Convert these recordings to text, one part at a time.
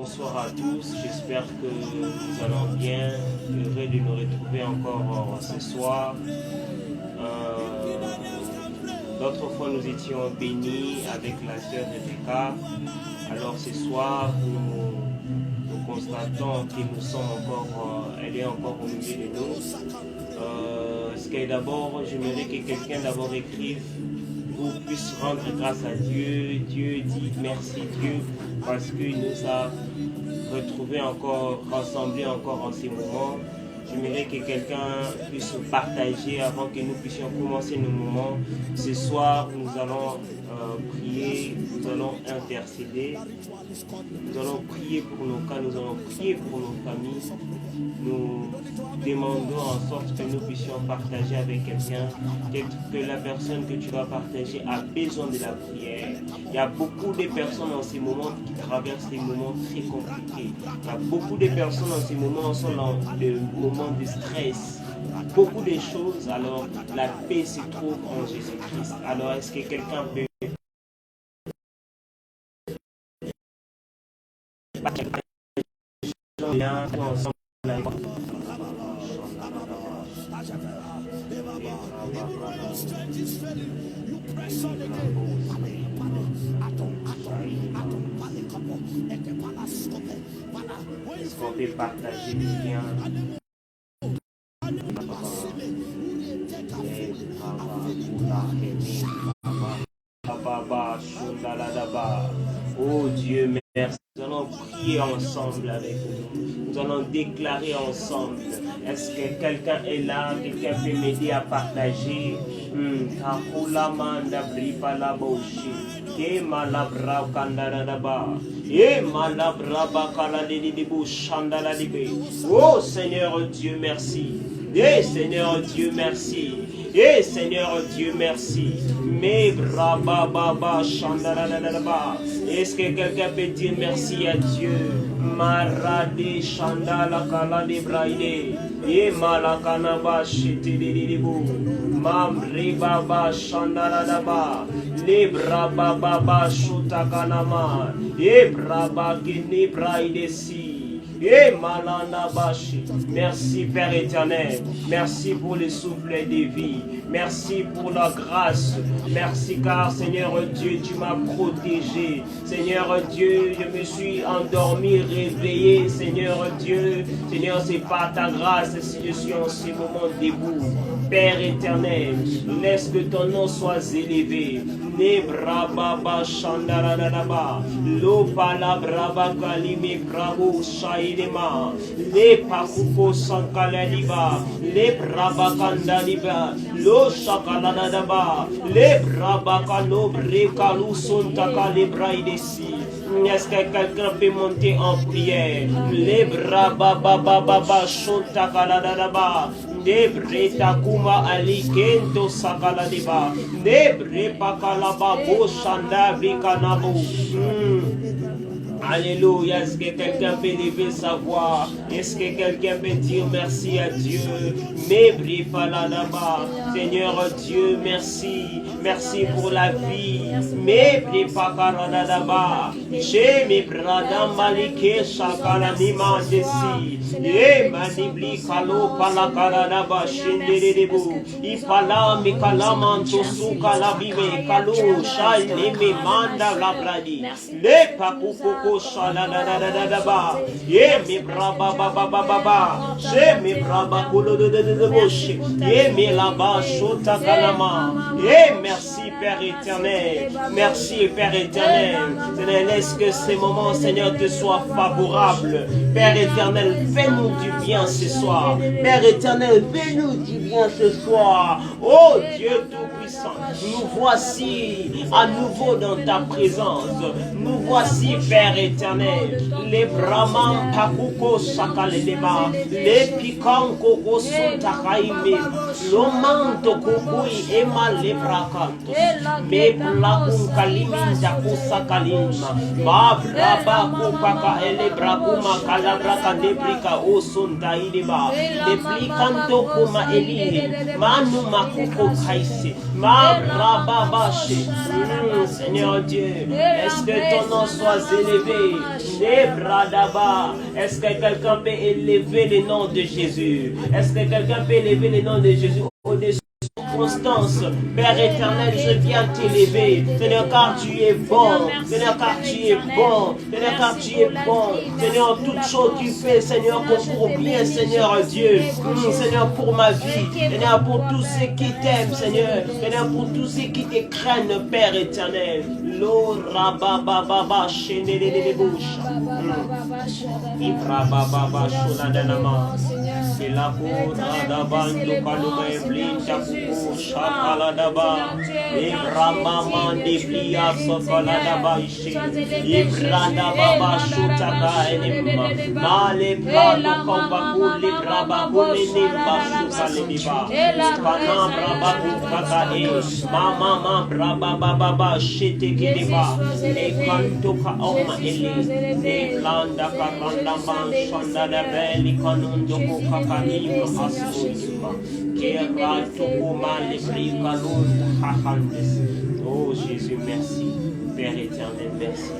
Bonsoir à tous, j'espère que nous allons bien, heureux de nous retrouver encore ce soir. L'autre fois nous étions bénis avec la sœur Rebecca, alors ce soir nous constatons que nous sommes encore, elle est encore au milieu de nous. Ce que d'abord, j'aimerais que quelqu'un d'abord écrive pour puisse rendre grâce à Dieu. Dieu dit merci Dieu parce qu'il nous a retrouvés encore, rassemblés encore en ces moments. J'aimerais que quelqu'un puisse partager avant que nous puissions commencer nos moments. Ce soir, nous allons prier, nous allons intercéder, nous allons prier pour nos cas, nous allons prier pour nos familles. Nous demandons en sorte que nous puissions partager avec quelqu'un, que la personne que tu vas partager a besoin de la prière. Il y a beaucoup de personnes en ces moments qui traversent des moments très compliqués. Il y a beaucoup de personnes en ces moments qui sont dans des moments de stress. Beaucoup de choses, alors la paix se trouve en Jésus-Christ. Alors est-ce que quelqu'un peut ensemble? Est-ce qu'on peut partager le lien? Oh Dieu, merci. Nous allons prier ensemble avec vous. Nous allons déclarer ensemble. Est-ce que quelqu'un est là? Quelqu'un peut m'aider à partager? Oh Seigneur Dieu, merci. Eh Seigneur Dieu, merci. Eh Seigneur Dieu, merci. Mais braba baba chandala. Est-ce que quelqu'un peut dire merci à Dieu? Marade chandala kala de braide. Et malakana ba shete de bu. Mamre baba chandala daba. Le braba baba shutakanama. E braba kini braide si. Et Malanabashi. Merci Père éternel. Merci pour le souffle de vie. Merci pour la grâce. Merci car Seigneur Dieu, tu m'as protégé. Seigneur Dieu, je me suis endormi, réveillé. Seigneur Dieu, Seigneur, c'est par ta grâce si je suis en ce moment debout. Père éternel, laisse que ton nom soit élevé. Ne braba shandaradaba. Lo palabraba kalime bravo shaidema. Le pakuko sankaladiba. Le braba kandaliba. Lo shakaladaba. Le braba kanobre kalu sontaka le braidesi. Est-ce que quelqu'un peut monter en prière? Le braba baba baba shontakaladaba. Nebre takuma alikento sakaladeba. Nebre pakalaba bo shanda brikanabo. Alléluia. Est-ce que quelqu'un peut lever sa voix? Est-ce que quelqu'un peut dire merci à Dieu? Nebre paladaba. Seigneur Dieu, merci. Merci pour la vie. Nebre pakaladaba. J'ai mes bradam malike shakalanima desi. E manibli kalo palakalaba shenderebu. Ifala mikalamanto sukala bibe kalo shai me manda labradi. Le pakukoko shaladadadadaba. E mi braba baba baba. J'ai mes braba kolo de boshi. E mi laba shota kalama. E merci Père éternel. Merci Père éternel. Seigneur, laisse que ces moments, Seigneur, te soient favorables. Père éternel, fais-nous du bien ce soir. Père éternel, fais-nous du bien ce soir. Oh Dieu Tout-Puissant, nous voici à nouveau dans ta présence. Nous voici, Père éternel. Les Brahman Pakuko Sakaledeba. Les Pikan Koko Sontakaime. Lomanto Kokui Ema Lebrakanto. Me Plakun Kalimin Jakusa Kalima. Ma Braba Kupaka Elebrakuma Kalabraka Debrika Osunda Ideba. Deplikanto Kuma Eline. Manu Makuko Kaisi. Ma Braba Bashi. Seigneur Dieu, est-ce que ton nom soit élevé? Est-ce que quelqu'un peut élever le nom de Jésus? Est-ce que quelqu'un peut élever le nom de Jésus au-dessus? Constance, Père éternel, je viens t'élever. Seigneur, car tu es bon. Seigneur, car tu es bon. Seigneur, car tu es bon. Seigneur, toutes choses tu fais, Seigneur, pour bien, Seigneur Dieu. Seigneur, pour ma vie. Seigneur, pour tous ceux qui t'aiment, Seigneur. Seigneur, pour tous ceux qui te craignent, Père éternel. Lo rabababa chéné les bouches. Ibrababa chonadanama. C'est la poudre d'abandon quand nous blincha pour chapaladaba. Ibrahima mandiblia sokoladaba ishi. Ibrahima chutaka enima. Male plano kombaku libraba kulini basuka liba. Panam rabaku kakae. Mama braba baba shite kiliba. Ekantuka oma eli. Eblanda karanda man shanda da beli kanundo kuka. Oh Jésus, merci. Père éternel, merci.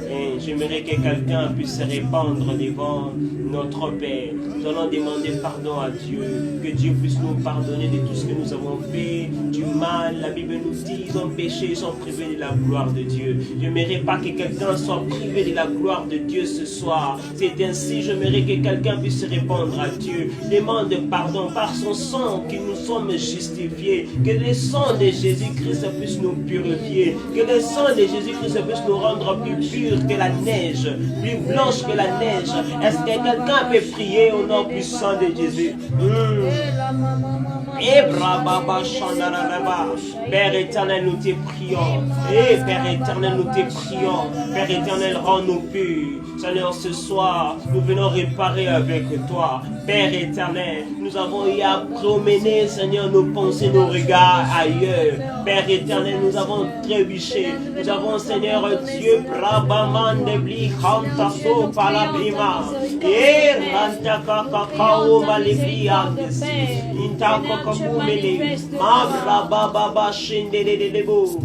Et j'aimerais que quelqu'un puisse se répandre devant notre Père. Nous allons demander pardon à Dieu, que Dieu puisse nous pardonner de tout ce que nous avons fait, du mal. La Bible nous dit, ils ont péché, ils sont privés de la gloire de Dieu. Je n'aimerais pas que quelqu'un soit privé de la gloire de Dieu ce soir. C'est ainsi, j'aimerais que quelqu'un puisse se répandre à Dieu. Demande pardon par son sang que nous sommes justifiés. Que le sang de Jésus-Christ puisse nous purifier. Que le sang de Jésus-Christ puisse nous rendre plus purs que la neige, plus blanche que la neige. Est-ce que quelqu'un peut prier au nom puissant de Jésus? Père éternel, nous te prions. Père éternel, nous te prions. Père éternel, rends-nous purs. Seigneur, ce soir, nous venons réparer avec toi. Père éternel, nous avons eu à promener, Seigneur, nos pensées, nos regards ailleurs. Père éternel, nous avons trébuché. Nous avons, Seigneur Dieu, Brabaman de Bli, Kantaso, Palabrima. Rantaka Kakao, Malibri, Andesi. Intaka Kakumele. Ma Brababa, Shinde de Debo.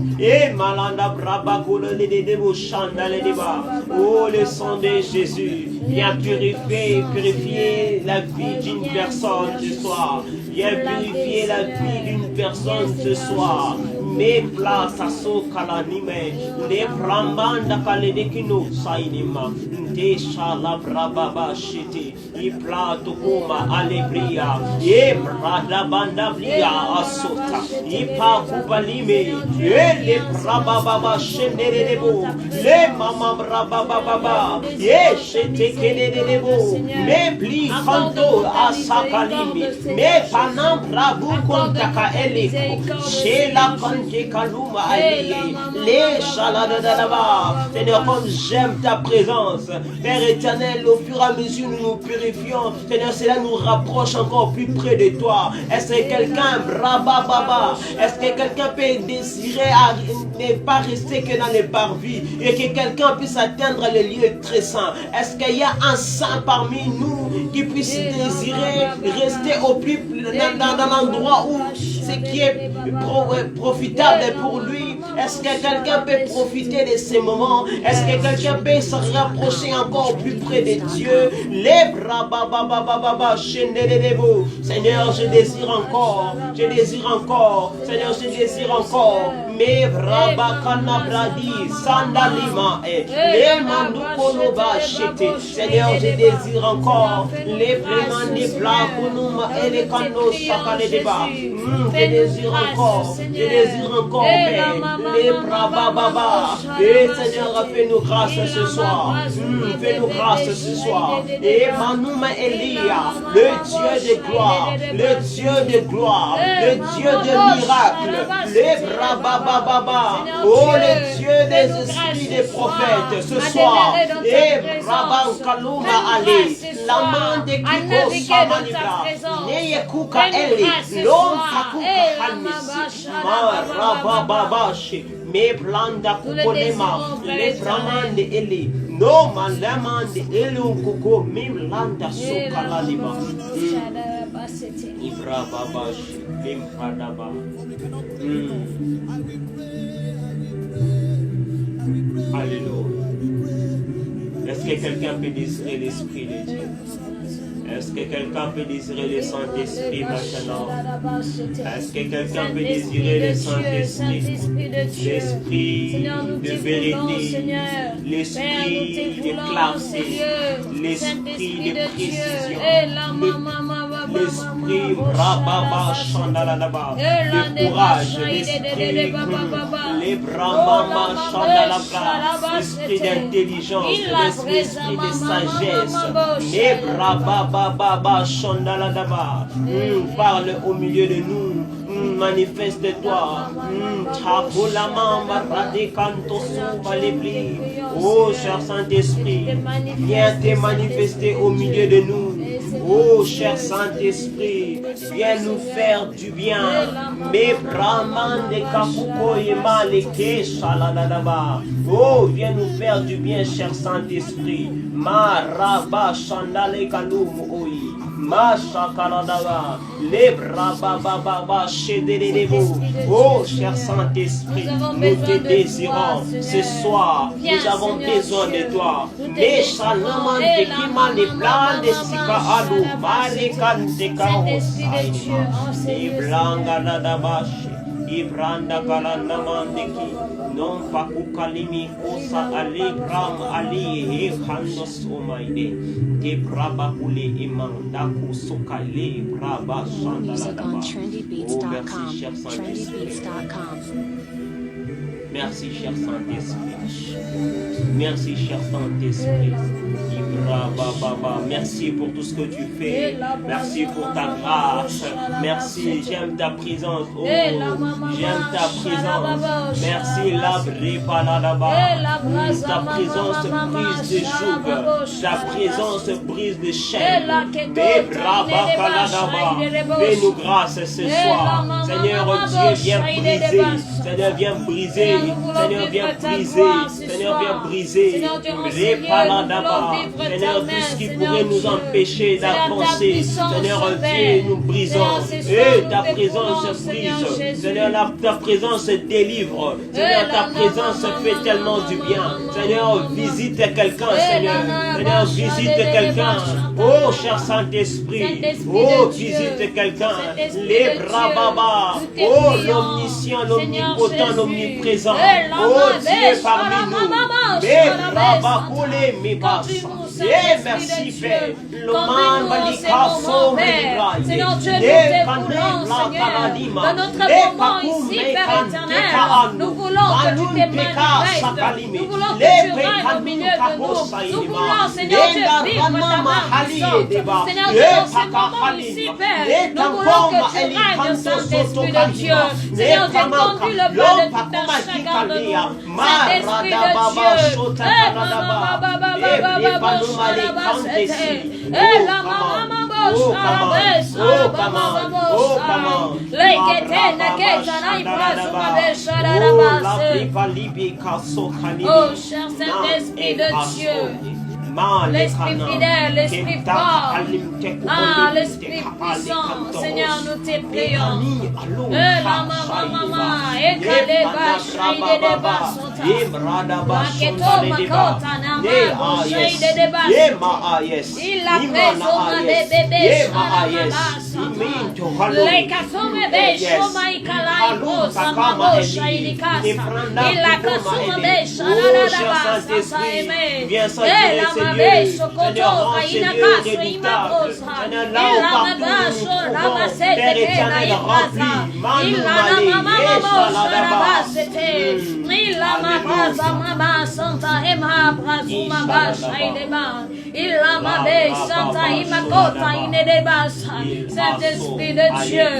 Malanda Brabakule de Debo, Chanda de Deba. Oh, le sang de Jésus. Viens purifier la vie d'une personne ce soir. Viens purifier la vie d'une personne ce soir. Me place à so kalanime, les brambanda kaledekino sainima, de shala brababa shiti, i plato kuma alebria, e brada banda blia asota, i pa kubalime, e le brababa shendere debo, le mama brababa, e shete kede debo, me bli kanto asakalimi, me panam brabu kontaka eliko, shela Kaluma allié, les chaladadadaba. Seigneur, comme j'aime ta présence, Père éternel, au fur et à mesure nous nous purifions, Seigneur, cela nous rapproche encore plus près de toi. Est-ce que quelqu'un, brabababa, est-ce que quelqu'un peut désirer à ne pas rester que dans les parvis et que quelqu'un puisse atteindre les lieux très saints? Est-ce qu'il y a un saint parmi nous qui puisse désirer rester au plus dans l'endroit où ce qui est profitable pour lui? Est-ce que quelqu'un peut profiter de ces moments? Est-ce que quelqu'un peut se rapprocher encore plus près de Dieu? Les bras, Seigneur, je désire encore, Seigneur, je désire encore. Mais Rabakana Bradi, Sandalima, les Mandukoloba Chete. Seigneur, je désire encore les Plémani Blakunuma et les Kando Sakaledeba. Je désire encore, Père. Les Brababa. Et Seigneur, fais-nous grâce ce soir. Fais-nous grâce ce soir. Et Manouma Elia, le Dieu de gloire, le Dieu de gloire, le Dieu de miracle, les Brababa. Oh, le Dieu des esprits des prophètes ce soir. Et Braban Kaluma Ali, la main de Kiko Samanibra, Neyekuka Eli, l'homme Kakuka Hanisi, Marababashi, me blanda kukolema, le Braman de Eli, no malaman de Elu Kuko, me blanda Sokalalima. Ibra Babashi, Limpradaba. Alléluia. Est-ce que que quelqu'un peut désirer l'Esprit de Dieu? Est-ce que quelqu'un peut désirer le Saint-Esprit maintenant? Est-ce que quelqu'un peut désirer le Saint-Esprit? L'Esprit de vérité, l'Esprit de clarté, l'Esprit de précision, l'Esprit Brababa Chandaladaba, de courage, l'Esprit les Brahmama Chandalabra, l'Esprit d'intelligence, l'Esprit de sagesse, les Brababa Chandaladaba. Parle au milieu de nous, manifeste-toi. Oh, cher Saint-Esprit, viens te manifester au milieu de nous. Oh, cher Saint-Esprit, viens nous faire du bien. Mais Brahman de Kapuko Yema Leke Shaladadaba. Oh, viens nous faire du bien, cher Saint-Esprit. Maraba Chandale Kalum Oi. Masha Kaladaba. Le Brababa Shededebo. Oh, cher Saint-Esprit, nous te désirons ce soir. Nous avons besoin de toi. Mais Shalaman de Kima les plans de Sika Alu. Marikan de Kaos. Ibranga Nadabashi. Ibranda Kalanamandeki. Non Pakukalimi Kosa Ali Ram Ali Ekandos Omaide. Te Braba Kule Imandaku Sokale Braba Shandaladaba. Oh, merci, cher Saint-Esprit. Merci, cher Saint-Esprit. Merci, cher Saint-Esprit. Merci pour tout ce que tu fais. Merci pour ta grâce. Merci, j'aime ta présence. Oh, j'aime ta présence. Merci, ta présence brise de joug. Ta présence brise de chaînes. Fais-nous grâce ce soir. Seigneur Dieu, viens briser. Seigneur, viens briser. Seigneur, viens briser. Seigneur, viens briser. Seigneur, tout ce qui pourrait nous empêcher d'avancer. Seigneur Dieu, nous brisons. Et ta présence brise. Seigneur, ta présence délivre. Seigneur, ta présence fait tellement du bien. Seigneur, visite quelqu'un, Seigneur. Seigneur, visite quelqu'un. Oh, cher Saint-Esprit. Oh, visite quelqu'un. Les Brababa. Oh, l'omniscient, l'omnipotent, l'omniprésent. Oh, Dieu parmi nous. Les Brabakoulé, mes basses. Et merci, Père. Le man Balikaso, Seigneur Dieu, nous te voulons, Seigneur, dans notre moment ici, Père éternel, nous voulons que tu te manifestes, nous voulons que tu règnes au milieu de nous, nous voulons, Seigneur Dieu, vivre ta main puissante, Seigneur Dieu, dans ce moment ici, Père, nous voulons que tu règnes, Saint-Esprit de Dieu, Seigneur Dieu, conduis le pas de tout un chacun de nous, Saint-Esprit de Dieu, oh, cher Saint-Esprit de Dieu, l'Esprit fidèle, l'Esprit fort, l'Esprit puissant, Seigneur, nous te prions. Seigneur, rends ce lieu redoutable. Seigneur, là où partout nous nous trouvons, Père éternel, remplis. Saint-Esprit de Dieu,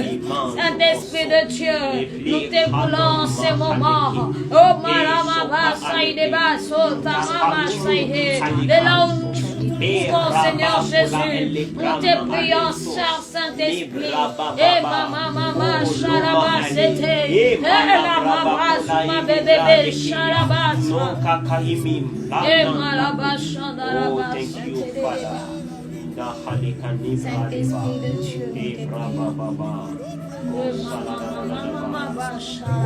Saint-Esprit de Dieu, nous te voulons ce moment. Oh, Marama Saïdeba, Sota Mama Saïde, de là où nous trouvons, Seigneur Jésus, nous te prions, cher Saint-Esprit. Et Mama Sharaba, c'était, et la Mama, ma bébé Sharaba, et Malaba Shandaraba, Saint-Esprit de Dieu.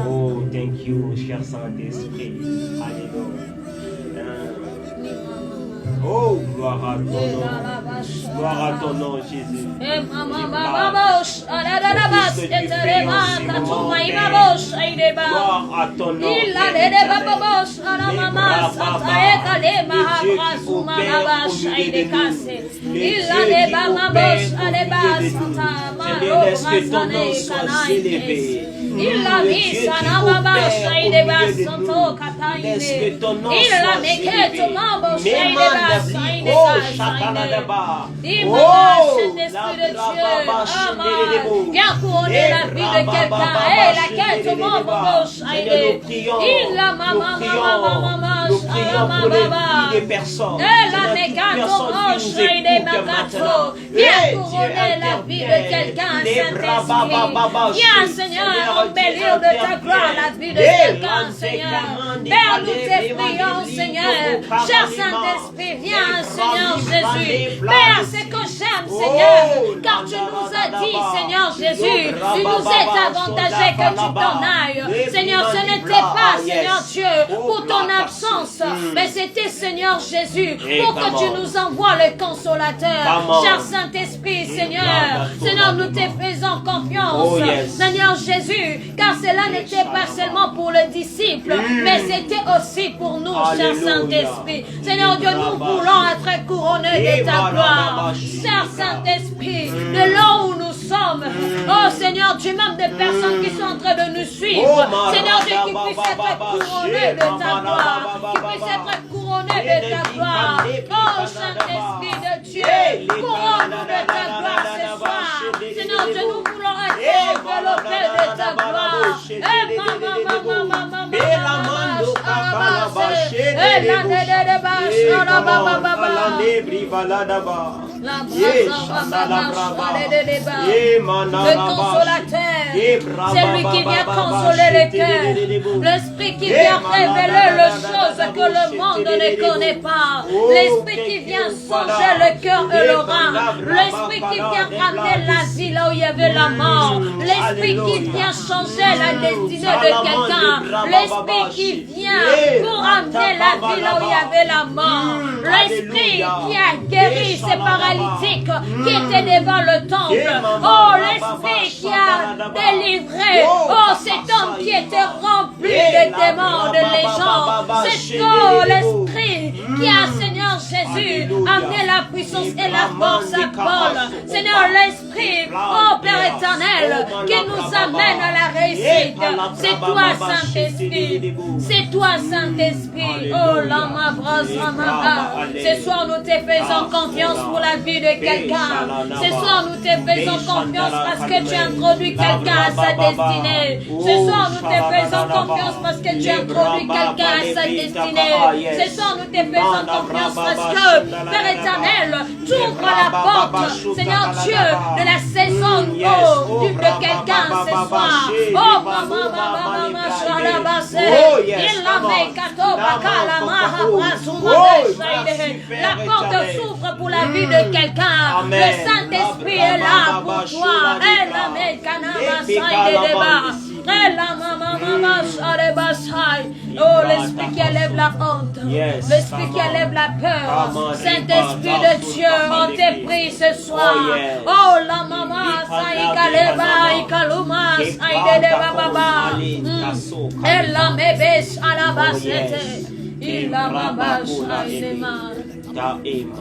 Oh, thank you, cher Saint-Esprit. Alléluia. Oh, gloire à ton nom. Gloire à ton nom, Jésus. Gloire à ton nom. Laisse que ton nom soit élevé. Il a mis sa nababa shaide basanto kataine. Il a mis que ton mambo shaide basaine kasaine. Saint-Esprit de Dieu, viens couronner la vie de quelqu'un. Et laquelle ton mambo shaide. Il a mama des personnes. Elle a mis que ton mambo shaide magato. Viens couronner la vie de quelqu'un. Saint-Esprit, viens Seigneur. Embellir de ta gloire la vie de quelqu'un, Seigneur. Père, nous te prions, Seigneur. Cher Saint-Esprit, viens, Seigneur Jésus. Père, c'est que j'aime, Seigneur, car tu nous as dit, Seigneur Jésus, il nous est avantagé que tu t'en ailles. Seigneur, ce n'était pas, Seigneur Dieu, pour ton absence, mais c'était, Seigneur Jésus, pour que tu nous envoies le consolateur. Cher Saint-Esprit, Seigneur, Seigneur, nous te faisons confiance. Seigneur Jésus, car cela n'était pas seulement pour le disciple, mais c'était aussi pour nous, cher Saint-Esprit. Seigneur Dieu, nous voulons être couronnés de ta gloire. Cher Saint-Esprit, de là où nous sommes, oh Seigneur Dieu, même des personnes qui sont en train de nous suivre, Seigneur Dieu, qui puissent être couronnés de ta gloire, qui puissent être couronnés de ta gloire. Oh Saint-Esprit de Dieu, couronne-nous de ta gloire ce soir. Seigneur Dieu, nous voulons être enveloppés de ta gloire. Le consolateur, c'est lui qui vient consoler le cœur, l'esprit qui vient révéler les choses que le monde ne connaît pas, l'esprit qui vient changer le cœur et le rang, l'esprit qui vient ramener la vie là où il y avait la mort, l'esprit qui vient changer la destinée de quelqu'un, l'esprit qui vient pour amener la vie là où il y avait la mort, l'esprit qui a guéri ces paralytiques qui étaient devant le temple, oh l'esprit qui a délivré, oh cet homme qui était rempli de démons, de légendes, c'est l'esprit qui a, Seigneur Jésus, amené la puissance et la force à Paul, Seigneur l'esprit, oh Père éternel, qui nous amène à la réussite. C'est toi, Saint-Esprit. C'est toi, Saint-Esprit. Oh, lama brasa mama. Ce soir, nous te faisons confiance pour la vie de quelqu'un. Ce soir, nous te faisons confiance parce que tu as introduit quelqu'un à sa destinée. Ce soir, nous te faisons confiance parce que tu as introduit quelqu'un à sa destinée. Ce soir, nous te faisons confiance parce que, Père éternel, tu ouvres la porte, Seigneur Dieu, de la saison de quelqu'un ce soir. Oh, maman, la porte s'ouvre pour la vie de quelqu'un. Le Saint-Esprit est là pour toi. Oh, l'esprit qui élève la honte, l'esprit qui élève la peur. Saint-Esprit de Dieu, on te prie ce soir. Oh, la maman, Saïkaleba, Ikaluma, Saïdeleba Baba. Elle a mébès à la bassette. Il a ma bâche à l'ema.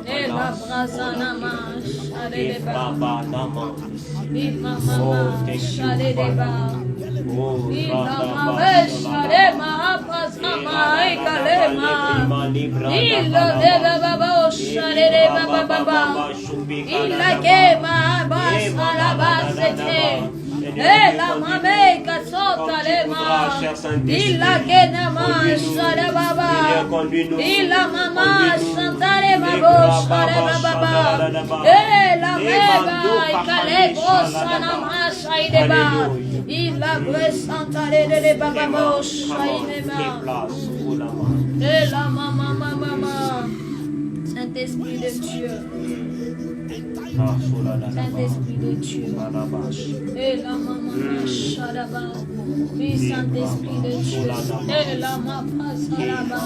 Elle a brasana mâche à l'eba. Il m'a mâche à l'eba. Il a ma bâche à l'ema. Brasana ikalema. Il a de babouche à l'eba baba. Il a gema bâche à la bassette. Et la mamé kasota lema, il la genama shara baba, il la mama chantare mabo shara baba, et la meba ikale brosana ma shaideba, il la bresantare de baba mo shaideba, et la mama. Saint-Esprit de Dieu. Saint-Esprit de Dieu. Et la maman Shadaba. Oui, Saint-Esprit de Dieu. Et la maman Shadaba.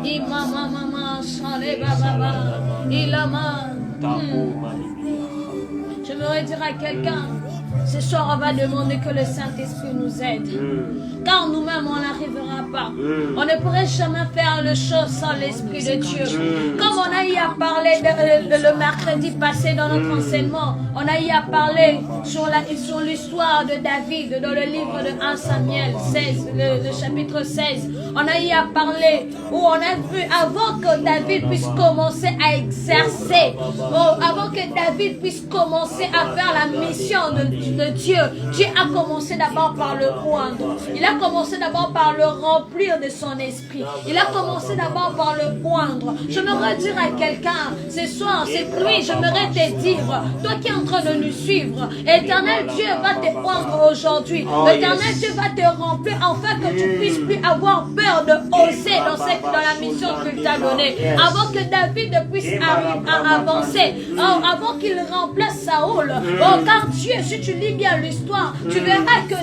Et maman Shadaba. Et la maman. J'aimerais dire à quelqu'un, ce soir on va demander que le Saint-Esprit nous aide. Car nous-mêmes on n'arrivera pas. On ne pourrait jamais faire les choses sans l'Esprit de Dieu. Comme on a eu à parler le mercredi passé dans notre enseignement, on a eu à parler sur l'histoire de David dans le livre de 1 Samuel 16, le chapitre 16. On a eu à parler où on a vu avant que David puisse commencer à exercer, avant que David puisse commencer à faire la mission de Dieu, Dieu a commencé d'abord par le oindre. Il a commencé d'abord par le remplir de son esprit. Il a commencé d'abord par le oindre. J'aimerais dire à quelqu'un, ce soir, cette nuit, j'aimerais te dire, toi qui es en train de nous suivre, Éternel Dieu va te oindre aujourd'hui. Éternel Dieu va te remplir afin que tu puisses plus avoir peur de oser dans la mission qu'il t'a donnée. Avant que David puisse avancer, avant qu'il remplace Saoul. Car Dieu, si tu lis bien l'histoire, tu verras que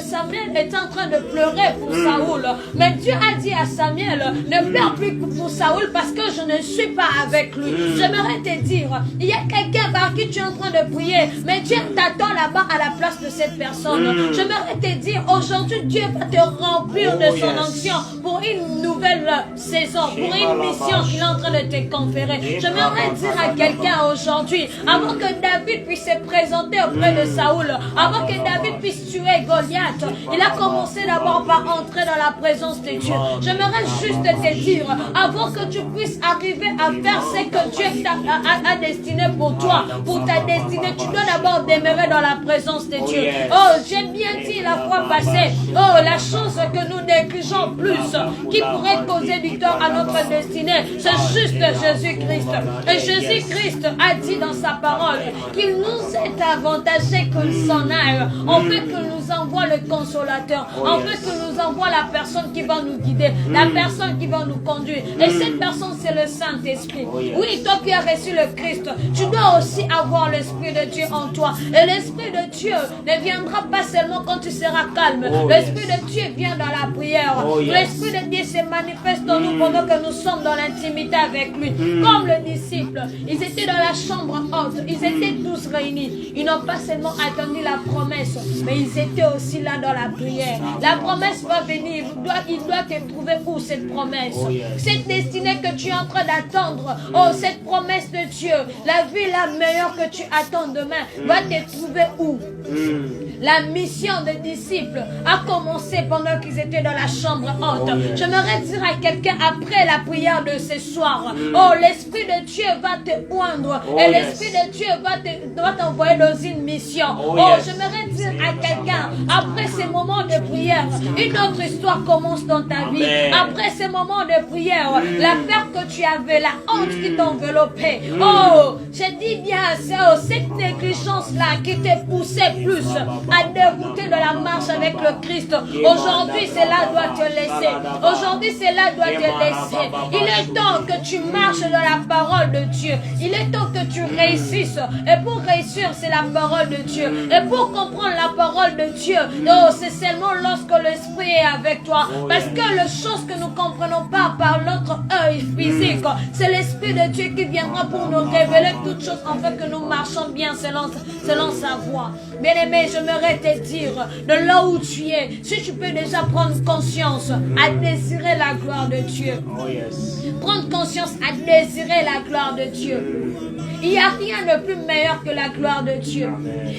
Samuel est en train de pleurer pour Saoul. Mais Dieu a dit à Samuel, ne pleure plus pour Saoul parce que je ne suis pas avec lui. J'aimerais te dire, il y a quelqu'un par qui tu es en train de prier, mais Dieu t'attend là-bas à la place de cette personne. J'aimerais te dire, aujourd'hui Dieu va te remplir de son onction pour une nouvelle saison, pour une mission qu'il est en train de te conférer. J'aimerais dire à quelqu'un aujourd'hui, avant que David puisse se présenter auprès de Saoul, avant que David puisse tuer Goliath, il a commencé d'abord par entrer dans la présence de Dieu. J'aimerais juste te dire, avant que tu puisses arriver à faire ce que Dieu a destiné pour toi, pour ta destinée, tu dois d'abord demeurer dans la présence de Dieu. Oh, j'ai bien dit la fois passée, oh, la chose que nous négligeons plus, qui pourrait causer victoire à notre destinée, c'est juste Jésus-Christ. Et Jésus-Christ a dit dans sa parole qu'il nous est avantagé qu'il s'en aille. On veut qu'il nous envoie le consolateur. On veut qu'il nous envoie la personne qui va nous guider, la personne qui va nous conduire. Et cette personne, c'est le Saint-Esprit. Oui, toi qui as reçu le Christ, tu dois aussi avoir l'Esprit de Dieu en toi. Et l'Esprit de Dieu ne viendra pas seulement quand tu seras calme. L'Esprit de Dieu vient dans la prière. L'Esprit de Dieu se manifeste en nous pendant que nous sommes dans l'intimité avec lui. Comme les disciples, ils étaient dans la chambre haute. Ils étaient tous réunis. Ils n'ont pas seulement attendu la promesse, mais ils étaient aussi là dans la prière. La promesse va venir. Il doit te trouver où cette promesse? Cette destinée que tu es en train d'attendre. Oh, cette promesse de Dieu. La vie la meilleure que tu attends demain va te trouver où? La mission des disciples a commencé pendant qu'ils étaient dans la chambre haute. J'aimerais dire à quelqu'un après la prière de ce soir, oh, l'Esprit de Dieu va te oindre et l'Esprit de Dieu va t'envoyer dans une mission. Oh, j'aimerais dire à quelqu'un, après ces moments de prière, une autre histoire commence dans ta vie. Après ces moments de prière, la peur que tu avais, la honte qui t'enveloppait. Oh, je dis bien, c'est cette négligence-là qui te poussait plus à dégoûter de la marche avec le Christ. Aujourd'hui, cela doit te laisser. Aujourd'hui, cela doit te laisser. Il est temps que tu marches dans la parole de Dieu. Il est temps que tu réussisses. Et pour réussir, c'est la parole de Dieu. Et pour comprendre la parole de Dieu, oh, c'est seulement lorsque l'Esprit est avec toi. Parce que les choses que nous ne comprenons pas par notre œil physique, c'est l'Esprit de Dieu qui viendra pour nous révéler toutes choses afin que nous marchons bien selon sa voie. Bien-aimé, j'aimerais te dire, de là où tu es, si tu peux déjà prendre conscience à désirer la gloire de Dieu. Prendre conscience à désirer la gloire de Dieu. Il n'y a rien de plus meilleur que la gloire de Dieu.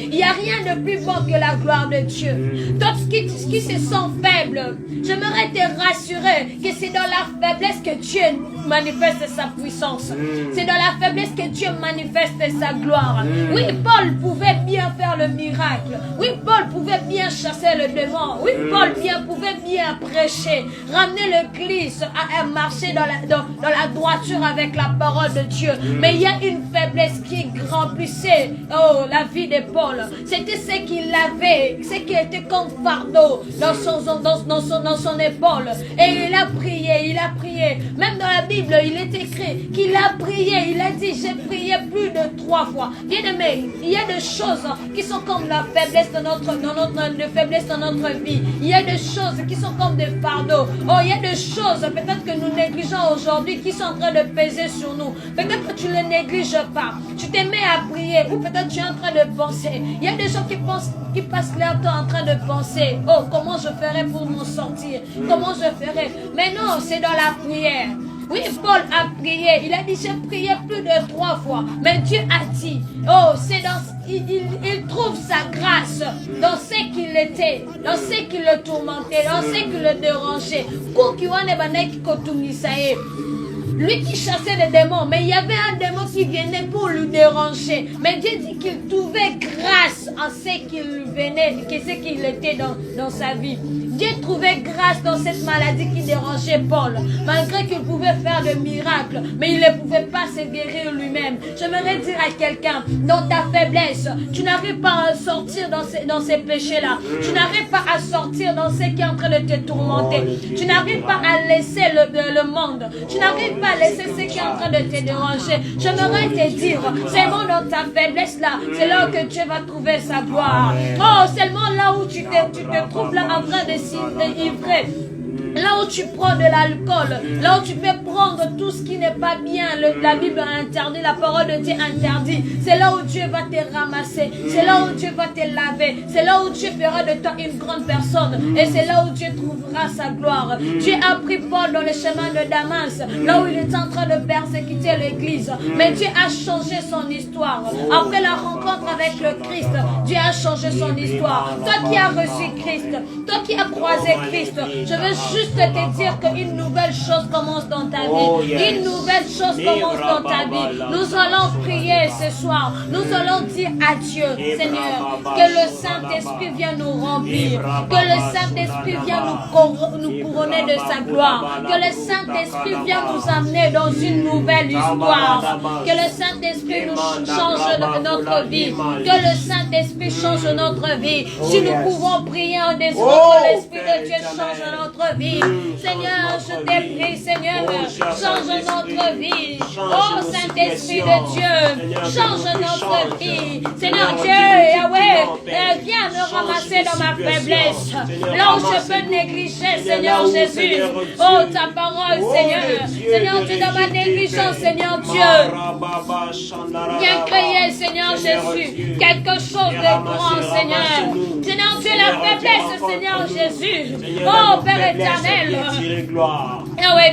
Il n'y a rien de plus bon que la gloire de Dieu. D'autres qui se sentent faibles, j'aimerais te rassurer que c'est dans la faiblesse que Dieu manifeste sa puissance. C'est dans la faiblesse que Dieu manifeste sa gloire. Oui, Paul pouvait bien faire le miracle. Oui, Paul pouvait bien chasser le démon. Oui, Paul pouvait bien prêcher, ramener l'église à marcher dans la droiture avec la parole de Dieu. Mais il y a une faiblesse faiblesse qui remplissait la vie de Paul. C'était ce qu'il avait, ce qui était comme fardeau dans son épaule. Et il a prié. Même dans la Bible, il est écrit qu'il a prié. Il a dit, j'ai prié plus de 3 fois. Bien-aimé, il y a des choses qui sont comme la faiblesse de notre faiblesse dans notre vie. Il y a des choses qui sont comme des fardeaux. Il y a des choses peut-être que nous négligeons aujourd'hui qui sont en train de peser sur nous. Peut-être que tu ne les négliges pas. Tu te mets à prier ou peut-être tu es en train de penser. Il y a des gens qui passent leur temps en train de penser. Oh, comment je ferai pour m'en sortir? Comment je ferai? Mais non, c'est dans la prière. Oui, Paul a prié. Il a dit, j'ai prié plus de 3 fois. Mais Dieu a dit, il trouve sa grâce dans ce qu'il était, dans ce qui le tourmentait, dans ce qui le dérangeait. Lui qui chassait les démons, mais il y avait un démon qui venait pour le déranger. Mais Dieu dit qu'il trouvait grâce en ce qu'il venait, ce qu'il était dans sa vie. Dieu trouvait grâce dans cette maladie qui dérangeait Paul. Malgré qu'il pouvait faire des miracles, mais il ne pouvait pas se guérir lui-même. J'aimerais dire à quelqu'un, dans ta faiblesse, tu n'arrives pas à sortir dans ces péchés-là. Tu n'arrives pas à sortir dans ce qui est en train de te tourmenter. Tu n'arrives pas à laisser le monde. Tu n'arrives pas à laisser ce qui est en train de te déranger. J'aimerais te dire, seulement dans ta faiblesse-là, c'est là que Dieu va trouver sa gloire. Oh, seulement là où tu te trouves là en train de s'ivrer. Là où tu prends de l'alcool, là où tu peux prendre tout ce qui n'est pas bien, la Bible a interdit, la parole de Dieu interdit. C'est là où Dieu va te ramasser, c'est là où Dieu va te laver, c'est là où Dieu fera de toi une grande personne, et c'est là où Dieu trouvera sa gloire. Dieu a pris Paul dans le chemin de Damas, là où il était en train de persécuter l'église, mais Dieu a changé son histoire. Après la rencontre avec le Christ, Dieu a changé son histoire. Toi qui as reçu Christ, toi qui as croisé Christ, je veux juste te dire qu'une nouvelle chose commence dans ta vie. Une nouvelle chose commence dans ta vie. Nous allons prier ce soir. Nous allons dire à Dieu, Seigneur, que le Saint-Esprit vienne nous remplir. Que le Saint-Esprit vienne nous couronner de sa gloire. Que le Saint-Esprit vienne nous amener dans une nouvelle histoire. Que le Saint-Esprit nous change notre vie. Que le Saint-Esprit change notre vie. Si nous pouvons prier en désirant que l'Esprit de Dieu change notre vie. Seigneur, je te prie, Seigneur, change notre vie. Oh Saint-Esprit de Dieu, change notre vie. Seigneur Dieu, Yahweh, viens me ramasser dans ma faiblesse. Là où je peux négliger, Seigneur Jésus. Oh ta parole, Seigneur. Seigneur Dieu, dans ma négligence, Seigneur Dieu. Viens créer, Seigneur Jésus, quelque chose de grand, Seigneur. Seigneur Dieu, la faiblesse, Seigneur Jésus. Oh Père éternel.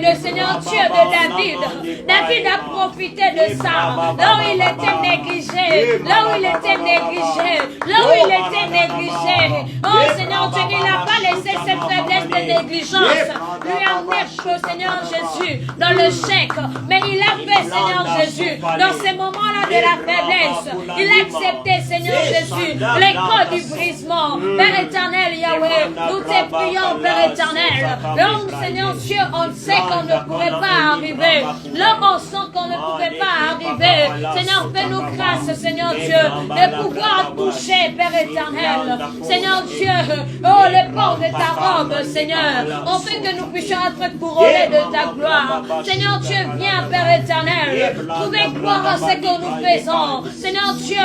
Le Seigneur Dieu de David. David a profité de ça. Là où il était négligé. Là où il était négligé. Là où il était négligé. Oh Seigneur Dieu, il n'a pas laissé cette faiblesse de négligence lui amener, Seigneur Jésus, dans le chèque. Mais il a fait, Seigneur Jésus, dans ces moments-là de la faiblesse. Il a accepté, Seigneur Jésus, l'école du brisement. Père éternel, Yahweh, nous te prions, Père éternel. Donc, Seigneur Dieu, on sait qu'on ne pourrait pas arriver. Là, on sent qu'on ne pouvait pas arriver. Seigneur, fais-nous grâce, Seigneur Dieu, de pouvoir toucher, Père éternel. Seigneur Dieu, oh, les portes de ta robe, Seigneur, on fait que nous puissions être couronnés de ta gloire. Seigneur Dieu, viens, Père éternel, trouver gloire à ce que nous faisons. Seigneur Dieu,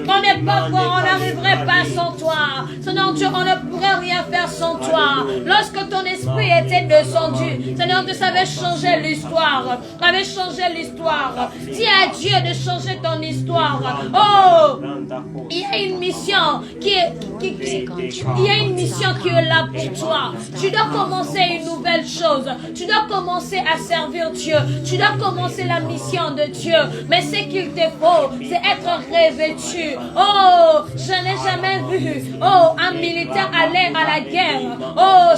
on n'est pas fort, on n'arriverait pas sans toi. Seigneur Dieu, on ne pourrait rien faire sans toi. Lorsque ton esprit était descendu, Seigneur, tu savais changer l'histoire. Tu avais changé l'histoire. Dis à Dieu de changer ton histoire. Oh, il y a une mission qui est là pour toi. Tu dois commencer une nouvelle chose. Tu dois commencer à servir Dieu. Tu dois commencer la mission de Dieu. Mais ce qu'il te faut, c'est être revêtu. Oh, je n'ai jamais vu un militaire aller à la guerre. Oh,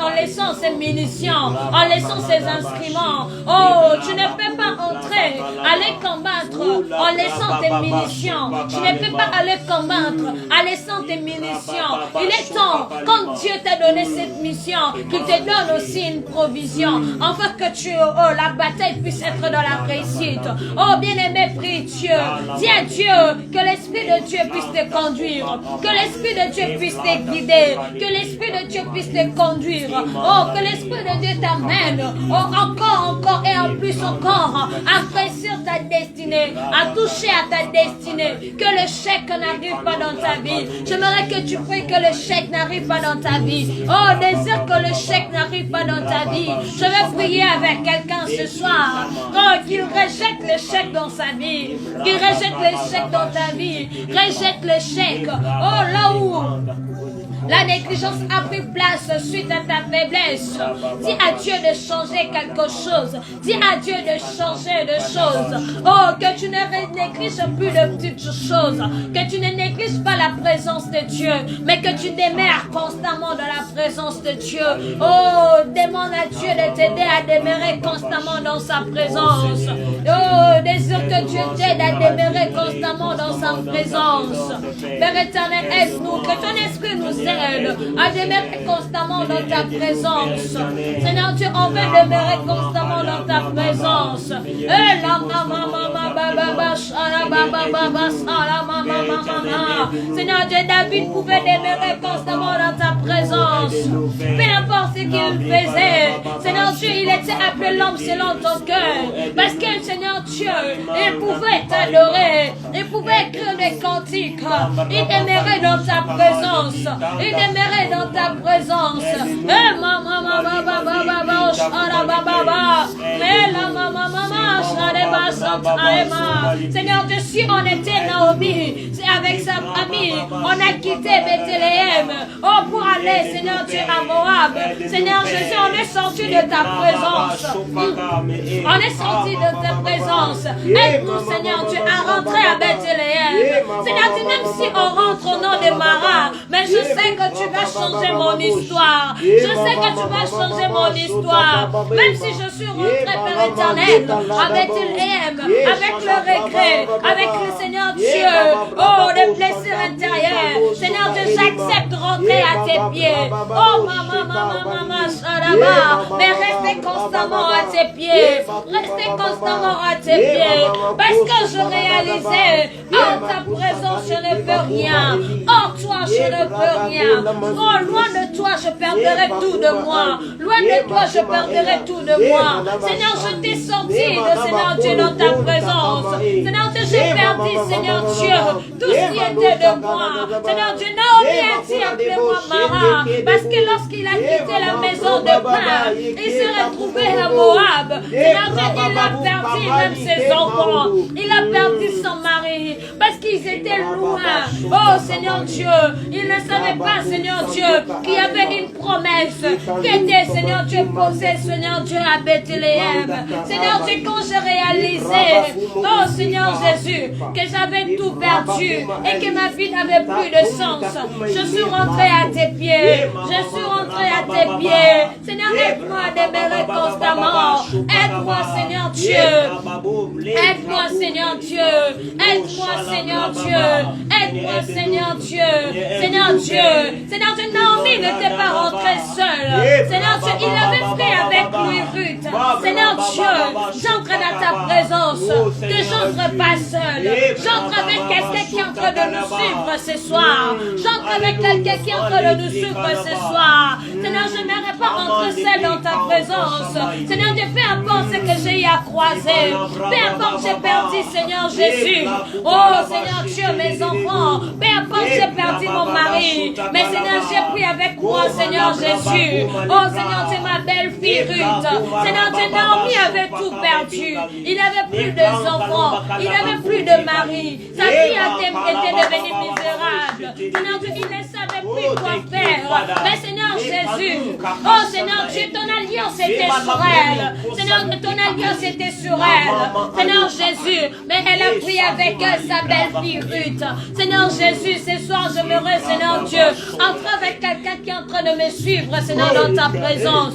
en laissant ses munitions, en laissant ses instruments. Oh, tu ne peux pas entrer, aller combattre en laissant tes munitions. Tu ne peux pas aller combattre en laissant tes munitions. Il est temps, quand Dieu t'a donné cette mission, qu'il te donne aussi une provision, afin que la bataille puisse être dans la réussite. Oh, bien-aimé, prie Dieu. Dis à Dieu que l'Esprit de Dieu puisse te conduire, que l'Esprit de Dieu puisse te guider, que l'Esprit de Dieu puisse te conduire. Oh, que l'Esprit de Dieu t'amène, encore et en plus encore, à réussir ta destinée, à toucher à ta destinée, que le chèque n'arrive pas dans ta vie. J'aimerais que tu pries que le chèque n'arrive pas dans ta vie. Oh, désire que le chèque n'arrive pas dans ta vie. Je vais prier avec quelqu'un ce soir. Oh, qu'il rejette le chèque dans sa vie. Qu'il rejette le chèque dans ta vie. Rejette le chèque. Oh, là où la négligence a pris place suite à ta faiblesse. Dis à Dieu de changer quelque chose. Dis à Dieu de changer de choses. Oh, que tu ne négliges plus de petites choses. Que tu ne négliges pas la présence de Dieu, mais que tu demeures constamment dans la présence de Dieu. Oh, demande à Dieu de t'aider à demeurer constamment dans sa présence. Oh, désire que Dieu t'aide à demeurer constamment dans sa présence. Père éternel, aide-nous, que ton esprit nous aide à demeurer constamment dans ta présence. Seigneur Dieu, on veut demeurer constamment dans ta présence. Seigneur Dieu, David pouvait demeurer constamment dans ta présence. Peu importe ce qu'il faisait. Seigneur Dieu, il était appelé l'homme selon ton cœur. Parce que Seigneur Dieu, il pouvait t'adorer. Il pouvait écrire des cantiques. Il demeurait dans ta présence. Il demeurait dans ta présence. Seigneur Dieu, si on était Naomi, c'est avec sa famille, on a quitté Bethléem, oh, pour aller, Seigneur Dieu, à Moab. Seigneur Jésus, on est sorti de ta présence. On est sorti de ta présence. Aide-nous, Seigneur Dieu, à rentrer à Bethléem. Seigneur Dieu, même si on rentre au nom de Mara, mais je sais que tu vas changer mon histoire. Je sais que tu vas changer mon histoire. Même si je suis rentré, Père éternel, à Bethléem, avec le regret, avec le Seigneur Dieu, oh, les blessures intérieures. Seigneur Dieu, j'accepte de rentrer à tes pieds. Oh, maman, Sharaba. Mais restez constamment à tes pieds. Restez constamment à tes pieds. Parce que je réalisais, en ta présence, je ne peux rien. Hors toi, je ne peux rien. Oh, loin de toi, je perdrai tout de moi. Loin de toi, je perdrai tout de moi. Seigneur, je t'ai sorti de Seigneur Dieu dans ta présence. Seigneur Dieu, j'ai perdu, Seigneur Dieu, tout ce qui était de moi. Seigneur Dieu, Naomi a dit, appelez-moi Mara. Parce que lorsqu'il a quitté la maison de pain, il s'est retrouvé à Moab. Seigneur Dieu, il a perdu même ses enfants. Il a perdu son mari. Parce qu'ils étaient loin. Oh, Seigneur Dieu, il ne savait pas, Seigneur Dieu, qu'il y avait une promesse qui était, Seigneur Dieu, posée, Seigneur Dieu, à Bethléem. Seigneur Dieu, quand j'ai réalisé, oh Seigneur Jésus, que j'avais tout perdu et que ma vie n'avait plus de sens, je suis rentré à tes pieds. Je suis rentré à tes pieds. Seigneur, aide-moi à demeurer constamment. Aide-moi, Seigneur Dieu. Aide-moi, Seigneur Dieu. Aide-moi, Seigneur Dieu. Aide-moi, Seigneur Dieu. Seigneur Dieu. Seigneur Dieu, Naomi n'était pas rentrée seule. Seigneur Dieu, il avait pris avec lui Ruth. Seigneur Dieu, j'entre dans ta présence. Que j'entre pas seul. J'entre avec quelqu'un qui est en train de nous suivre ce soir. J'entre avec quelqu'un qui est en train de nous suivre ce soir. Seigneur, je n'aimerais pas rentrer seul dans ta présence. Seigneur Dieu, peu importe ce que j'ai eu à croiser. Peu importe j'ai perdu, Seigneur Jésus. Oh, Seigneur Dieu, mes enfants. Peu importe j'ai perdu mon mari. Mais Seigneur, j'ai pris avec moi, Seigneur Jésus. Oh, Seigneur Dieu, ma belle-fille Ruth. Seigneur Dieu, Naomi avait tout perdu. Il n'avait plus d'enfants. Il n'avait plus de mari. Sa vie était devenue misérable. Seigneur Dieu, il ne savait plus quoi faire. Mais Seigneur Jésus, oh Seigneur Dieu, ton alliance était sur elle. Seigneur, ton alliance était sur elle. Seigneur Jésus, mais elle a pris avec elle sa belle-fille Ruth. Seigneur Jésus, ce soir, j'aimerais, Seigneur Dieu, entrer avec quelqu'un qui est en train de me suivre, Seigneur, dans ta présence.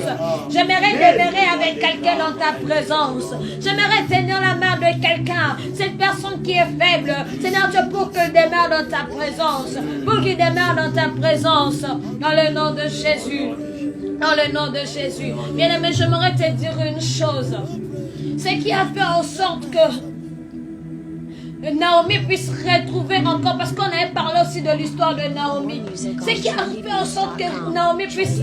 J'aimerais demeurer avec quelqu'un dans ta présence. J'aimerais tenir la main de quelqu'un. Cette personne personne qui est faible, Seigneur Dieu, pour qu'il demeure dans ta présence, pour qu'il demeure dans ta présence, dans le nom de Jésus. Dans le nom de Jésus. Bien-aimé, j'aimerais te dire une chose. Ce qui a fait en sorte que Naomi puisse retrouver encore, parce qu'on avait parlé aussi de l'histoire de Naomi. Ce qui a fait en sorte que Naomi puisse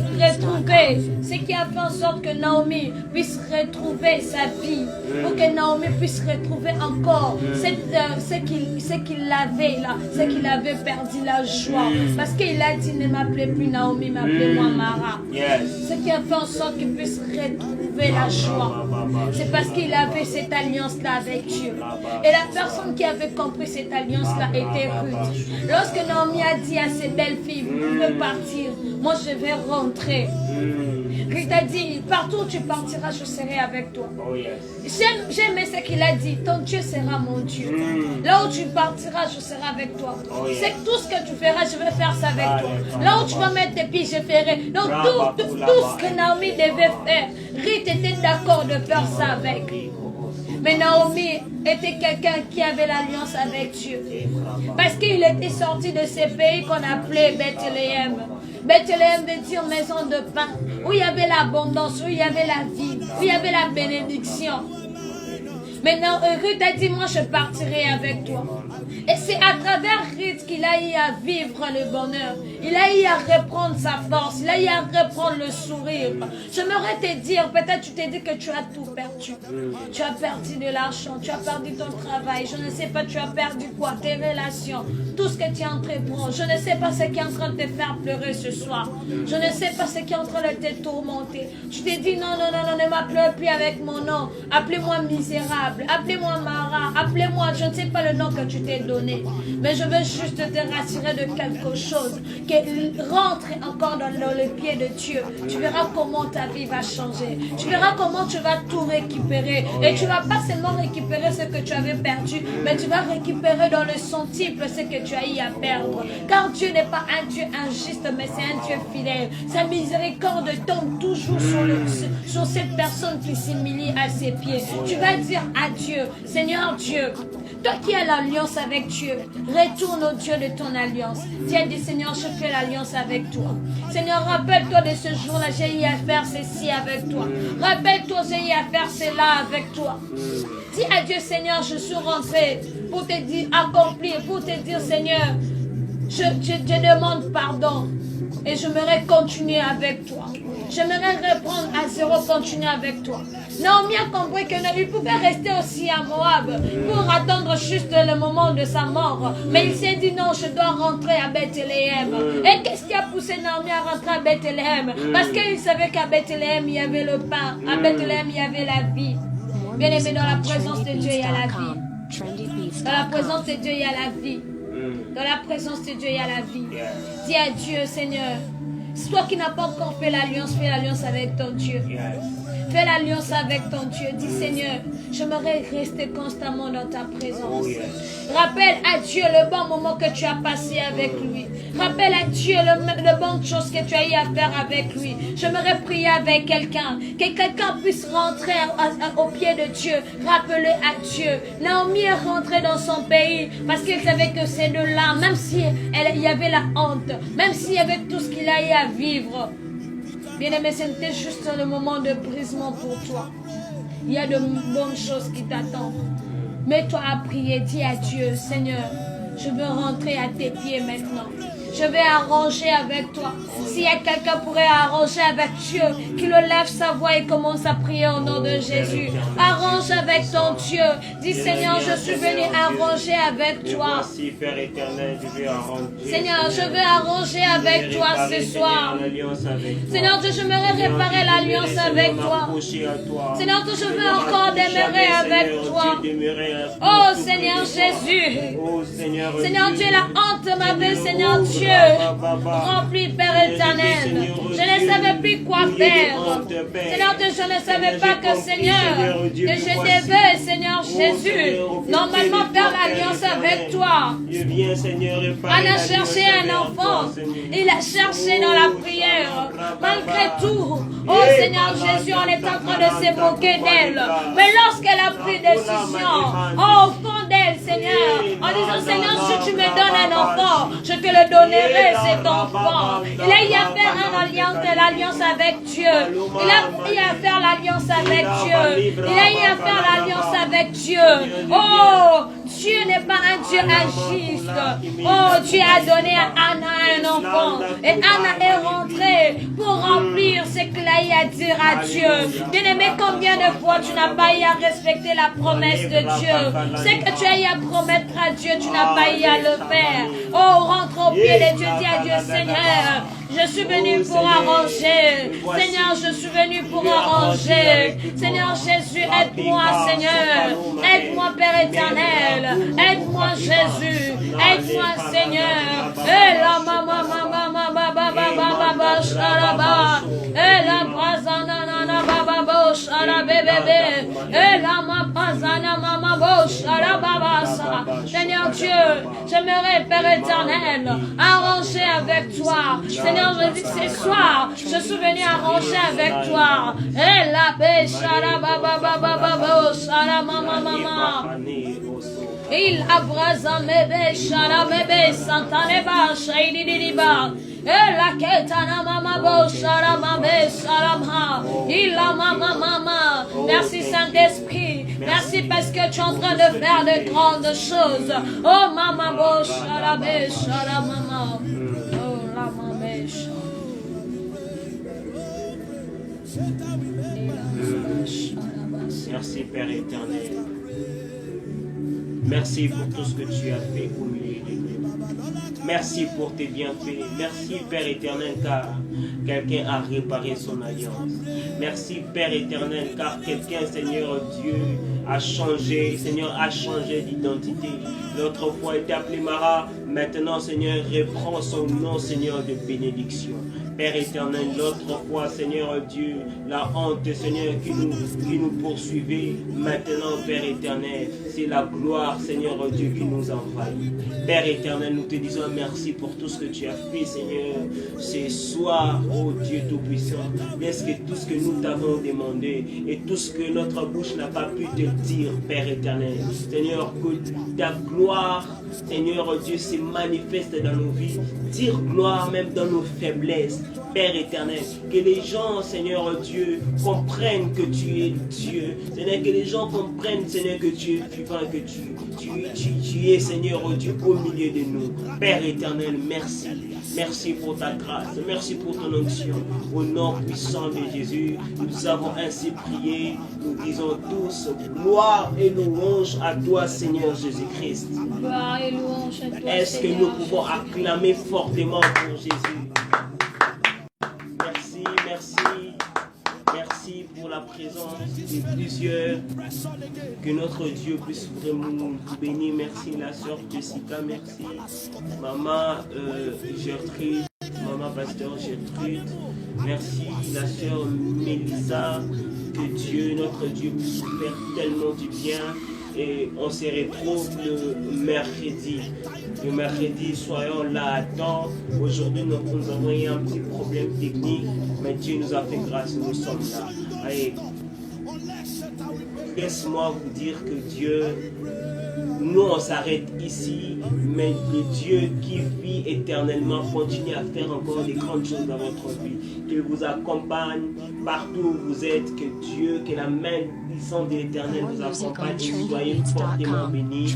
retrouver, sa vie, pour que Naomi puisse retrouver encore ce qu'il avait là, ce qu'il avait perdu, la joie. Parce qu'il a dit, ne m'appelez plus Naomi, m'appelez-moi Mara. Ce qui a fait en sorte qu'il puisse retrouver la joie, c'est parce qu'il avait cette alliance-là avec Dieu. Et la personne qui avait compris cette alliance-là était Ruth. Lorsque Naomi a dit à ses belles filles, vous pouvez partir, moi je vais rentrer. Ruth a dit, partout où tu partiras, je serai avec toi. J'aime ce qu'il a dit, ton Dieu sera mon Dieu. Là où tu partiras, je serai avec toi. C'est tout ce que tu feras, je vais faire ça avec toi. Là où tu vas mettre tes pieds, je ferai. Donc tout ce que Naomi devait faire, Ruth était d'accord de faire ça avec. Mais Naomi était quelqu'un qui avait l'alliance avec Dieu. Parce qu'il était sorti de ces pays qu'on appelait Bethléem. Bethléem veut dire maison de pain, où il y avait l'abondance, où il y avait la vie, où il y avait la bénédiction. Maintenant, Ruth a dit, moi je partirai avec toi. Et c'est à travers Ruth qu'il a eu à vivre le bonheur. Il a eu à reprendre sa force. Il a eu à reprendre le sourire. J'aimerais te dire, peut-être tu t'es dit que tu as tout perdu. Tu as perdu de l'argent, tu as perdu ton travail. Je ne sais pas, tu as perdu quoi? Tes relations, tout ce que tu entreprends. Je ne sais pas ce qui est en train de te faire pleurer ce soir. Je ne sais pas ce qui est en train de te tourmenter. Tu t'es dit, non, ne m'appelez plus avec mon nom. Appelez-moi misérable. Appelez-moi Mara, appelez-moi, je ne sais pas le nom que tu t'es donné, mais je veux juste te rassurer de quelque chose, que rentre encore dans le pied de Dieu. Tu verras comment ta vie va changer, tu verras comment tu vas tout récupérer, et tu ne vas pas seulement récupérer ce que tu avais perdu, mais tu vas récupérer dans le centuple ce que tu as eu à perdre, car Dieu n'est pas un Dieu injuste, mais c'est un Dieu fidèle. Sa miséricorde tombe toujours sur cette personne qui s'humilie à ses pieds. Tu vas dire à Dieu, Seigneur Dieu, toi qui as l'alliance avec Dieu, retourne au Dieu de ton alliance. Dis à Dieu, Seigneur, je fais l'alliance avec toi. Seigneur, rappelle-toi de ce jour-là, j'ai eu à faire ceci avec toi. Rappelle-toi, j'ai eu à faire cela avec toi. Dis à Dieu, Seigneur, je suis rentré pour te dire, accomplir, pour te dire, Seigneur, je demande pardon et j'aimerais continuer avec toi. J'aimerais reprendre à zéro, continuer avec toi. Naomi a compris qu'il pouvait rester aussi à Moab pour attendre juste le moment de sa mort. Mais il s'est dit non, je dois rentrer à Bethléem. Et qu'est-ce qui a poussé Naomi à rentrer à Bethléem? Parce qu'il savait qu'à Bethléem, il y avait le pain. À Bethléem, il y avait la vie. Bien aimé, dans la présence de Dieu, il y a la vie. Dans la présence de Dieu, il y a la vie. Dans la présence de Dieu, il y a la vie. Dis à Dieu, Seigneur, toi qui n'as pas encore fait l'alliance, fais l'alliance avec ton Dieu. Fais l'alliance avec ton Dieu. Dis, Seigneur, j'aimerais rester constamment dans ta présence. Rappelle à Dieu le bon moment que tu as passé avec lui. Rappelle à Dieu le bonne chose que tu as eu à faire avec lui. J'aimerais prier avec quelqu'un. Que quelqu'un puisse rentrer au pied de Dieu. Rappeler à Dieu. Naomi est rentrée dans son pays parce qu'elle savait que ces deux-là, même si il y avait la honte, même s'il y avait tout ce qu'il a eu à vivre, bien-aimé, c'était juste le moment de brisement pour toi. Il y a de bonnes choses qui t'attendent. Mets-toi à prier, dis à Dieu, Seigneur, je veux rentrer à tes pieds maintenant. Je vais arranger avec toi. S'il y a quelqu'un qui pourrait arranger avec Dieu, qu'il lève sa voix et commence à prier au nom de Jésus. Arrange avec ton Dieu. Dis, Seigneur, je suis venu arranger avec toi. Seigneur, je veux arranger avec toi ce soir. Seigneur Dieu, j'aimerais réparer l'alliance avec toi. Seigneur Dieu, je veux encore demeurer avec toi. Oh Seigneur Jésus. Seigneur Dieu, la honte m'avait, Seigneur Dieu, rempli, Père éternel. Je ne savais plus quoi faire. Seigneur Dieu, je ne savais pas que, Seigneur, que je devais, Seigneur Jésus, normalement faire l'alliance avec toi. On a cherché un enfant. Il a cherché dans la prière. Malgré tout, oh Seigneur Jésus, on est en train de se moquer d'elle. Mais lorsqu'elle a pris décision, oh, au fond d'elle, Seigneur, enfant, je te le donnerai, cet enfant. Il a eu à faire l'alliance avec Dieu. Il a eu à faire l'alliance avec Dieu. Il a eu à faire l'alliance avec Dieu. Oh, Dieu n'est pas un Dieu injuste. Oh, Dieu a donné à Anna un enfant. Et Anna est rentrée pour remplir ce qu'il a eu à dire à Dieu. Bien-aimé, combien de fois tu n'as pas eu à respecter la promesse de Dieu? Ce que tu as eu à promettre à Dieu, tu n'as pas eu à le faire. Oh, rentre au pied de Dieu, dis à Dieu, Seigneur, je suis venu pour arranger. Seigneur, je suis venu pour arranger. Seigneur Jésus, aide-moi, Seigneur. Aide-moi, Père éternel. Aide-moi, Jésus. Aide-moi, Seigneur. Et la maman, maman, baba, sharaba. Et la brazana, nana, baba, sharaba, bébé. Et la mapazana, maman, sharaba, Seigneur Dieu, j'aimerais, Père éternel, arranger avec toi. Seigneur, je dis ce soir, je suis venu arranger avec toi. Et la paix, mama. Il abrasa mebe, shara mebe, santaneba, shaidiriba. Et la ketana mama bo, shara mabe, sharamha. Il a mama. Merci Saint-Esprit. Merci parce que tu es en train de faire de grandes choses. Oh mama bo, shara be, shara mama. Oh la mama, Merci Père éternel. Merci pour tout ce que tu as fait au milieu de nous. Merci pour tes bienfaits. Merci Père éternel car quelqu'un a réparé son alliance. Merci Père éternel car quelqu'un, Seigneur Dieu, a changé. Seigneur a changé d'identité. L'autre fois était appelé Mara. Maintenant, Seigneur, reprend son nom, Seigneur, de bénédiction. Père éternel, l'autre fois, Seigneur Dieu, la honte, Seigneur, qui nous poursuivait. Maintenant, Père éternel, c'est la gloire, Seigneur Dieu, qui nous envahit. Père éternel, nous te disons merci pour tout ce que tu as fait, Seigneur, ce soir, oh Dieu Tout-Puissant. Est-ce que tout ce que nous t'avons demandé et tout ce que notre bouche n'a pas pu te dire, Père éternel, Seigneur, que ta gloire, Seigneur Dieu, se manifeste dans nos vies. Dire gloire même dans nos faiblesses. Père éternel, que les gens, Seigneur Dieu, comprennent que tu es Dieu. Seigneur, que les gens comprennent, Seigneur, que tu es vivant, que tu es, Seigneur Dieu, au milieu de nous. Père éternel, merci. Merci pour ta grâce. Merci pour ton onction. Au nom puissant de Jésus, nous avons ainsi prié. Nous disons tous gloire et louange à toi, Seigneur Jésus-Christ. Gloire et louange à toi, Est-ce que nous pouvons acclamer fortement pour Jésus? Merci pour la présence de plusieurs. Que notre Dieu puisse vraiment nous bénir. Merci la sœur Jessica, merci. Maman Gertrude, maman pasteur Gertrude. Merci la sœur Mélissa. Que Dieu, notre Dieu, puisse nous faire tellement du bien. Et on se retrouve le mercredi. Le mercredi, soyons là à temps. Aujourd'hui, nous avons eu un petit problème technique, mais Dieu nous a fait grâce, nous sommes là. Allez, laisse-moi vous dire que Dieu, nous on s'arrête ici, mais le Dieu qui vit éternellement continue à faire encore des grandes choses dans votre vie. Qu'il vous accompagne partout où vous êtes, que Dieu, que la main puissante de l'Éternel vous accompagne et soyez fortement bénis.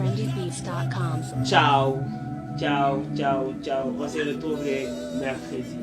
Ciao, ciao, ciao, ciao. On se retrouve mercredi.